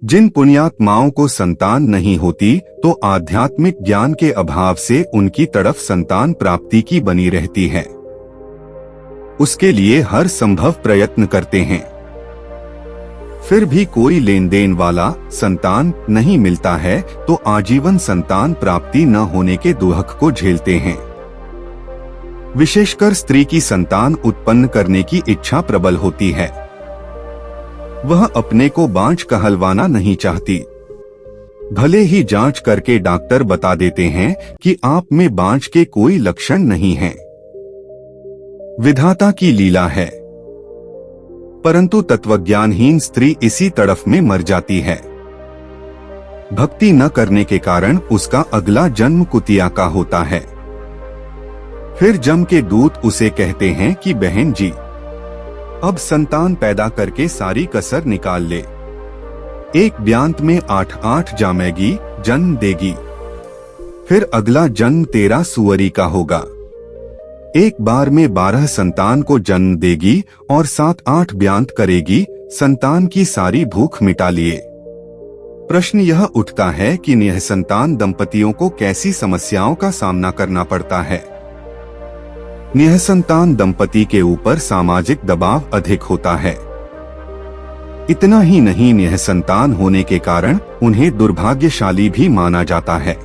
जिन पुण्यात्माओं को संतान नहीं होती तो आध्यात्मिक ज्ञान के अभाव से उनकी तड़फ संतान प्राप्ति की बनी रहती है। उसके लिए हर संभव प्रयत्न करते हैं, फिर भी कोई लेन देन वाला संतान नहीं मिलता है तो आजीवन संतान प्राप्ति न होने के दुख को झेलते हैं। विशेषकर स्त्री की संतान उत्पन्न करने की इच्छा प्रबल होती है। वह अपने को बांझ कहलवाना नहीं चाहती। भले ही जांच करके डॉक्टर बता देते हैं कि आप में बांझ के कोई लक्षण नहीं हैं। विधाता की लीला है, परंतु तत्वज्ञानहीन स्त्री इसी तड़फ में मर जाती है। भक्ति न करने के कारण उसका अगला जन्म कुतिया का होता है। फिर जम के दूत उसे कहते हैं कि बहन जी, अब संतान पैदा करके सारी कसर निकाल ले। एक ब्यांत में 8 जामेगी, जन्म देगी। फिर अगला जन्म तेरा सुअरी का होगा। एक बार में 12 संतान को जन्म देगी और 7-8 ब्यांत करेगी, संतान की सारी भूख मिटा लिए। प्रश्न यह उठता है कि निःसंतान दंपतियों को कैसी समस्याओं का सामना करना पड़ता है। निःसंतान दंपति के ऊपर सामाजिक दबाव अधिक होता है। इतना ही नहीं, निःसंतान होने के कारण उन्हें दुर्भाग्यशाली भी माना जाता है।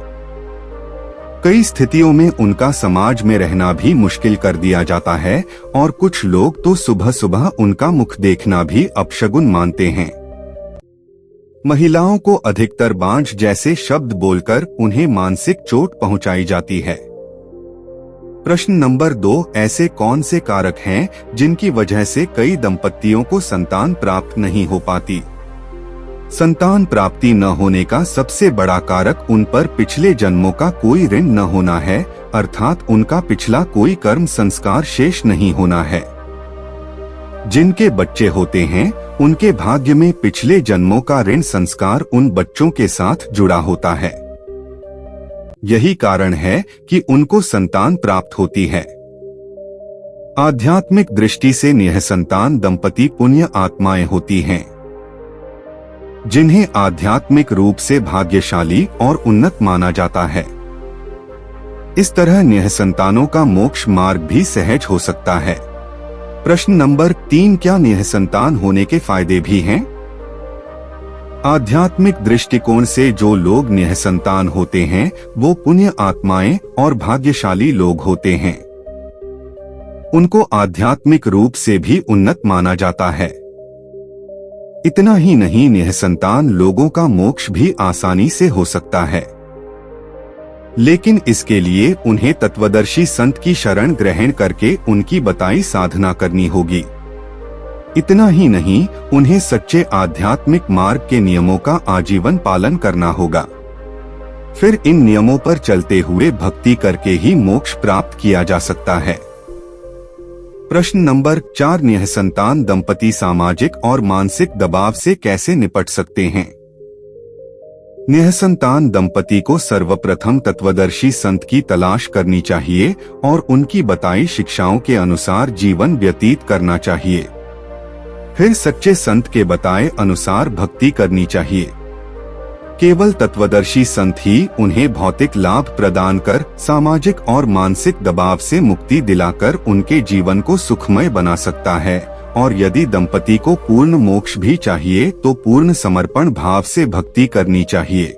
कई स्थितियों में उनका समाज में रहना भी मुश्किल कर दिया जाता है और कुछ लोग तो सुबह सुबह उनका मुख देखना भी अपशगुन मानते हैं। महिलाओं को अधिकतर बांझ जैसे शब्द बोलकर उन्हें मानसिक चोट पहुंचाई जाती है। प्रश्न नंबर 2, ऐसे कौन से कारक हैं जिनकी वजह से कई दंपतियों को संतान प्राप्त नहीं हो पाती। संतान प्राप्ति न होने का सबसे बड़ा कारक उन पर पिछले जन्मों का कोई ऋण न होना है, अर्थात उनका पिछला कोई कर्म संस्कार शेष नहीं होना है। जिनके बच्चे होते हैं उनके भाग्य में पिछले जन्मों का ऋण संस्कार उन बच्चों के साथ जुड़ा होता है। यही कारण है कि उनको संतान प्राप्त होती है। आध्यात्मिक दृष्टि से निःसंतान दंपति पुण्य आत्माएं होती हैं, जिन्हें आध्यात्मिक रूप से भाग्यशाली और उन्नत माना जाता है। इस तरह निःसंतानों का मोक्ष मार्ग भी सहज हो सकता है। प्रश्न नंबर 3, क्या निःसंतान होने के फायदे भी हैं? आध्यात्मिक दृष्टिकोण से जो लोग निःसंतान होते हैं वो पुण्य आत्माएं और भाग्यशाली लोग होते हैं। उनको आध्यात्मिक रूप से भी उन्नत माना जाता है। इतना ही नहीं, निःसंतान लोगों का मोक्ष भी आसानी से हो सकता है, लेकिन इसके लिए उन्हें तत्वदर्शी संत की शरण ग्रहण करके उनकी बताई साधना करनी होगी। इतना ही नहीं, उन्हें सच्चे आध्यात्मिक मार्ग के नियमों का आजीवन पालन करना होगा। फिर इन नियमों पर चलते हुए भक्ति करके ही मोक्ष प्राप्त किया जा सकता है। प्रश्न नंबर 4, निःसंतान दंपति सामाजिक और मानसिक दबाव से कैसे निपट सकते हैं? निःसंतान दंपति को सर्वप्रथम तत्वदर्शी संत की तलाश करनी चाहिए और उनकी बताई शिक्षाओं के अनुसार जीवन व्यतीत करना चाहिए। फिर सच्चे संत के बताए अनुसार भक्ति करनी चाहिए। केवल तत्वदर्शी संत ही उन्हें भौतिक लाभ प्रदान कर सामाजिक और मानसिक दबाव से मुक्ति दिलाकर उनके जीवन को सुखमय बना सकता है। और यदि दंपति को पूर्ण मोक्ष भी चाहिए तो पूर्ण समर्पण भाव से भक्ति करनी चाहिए।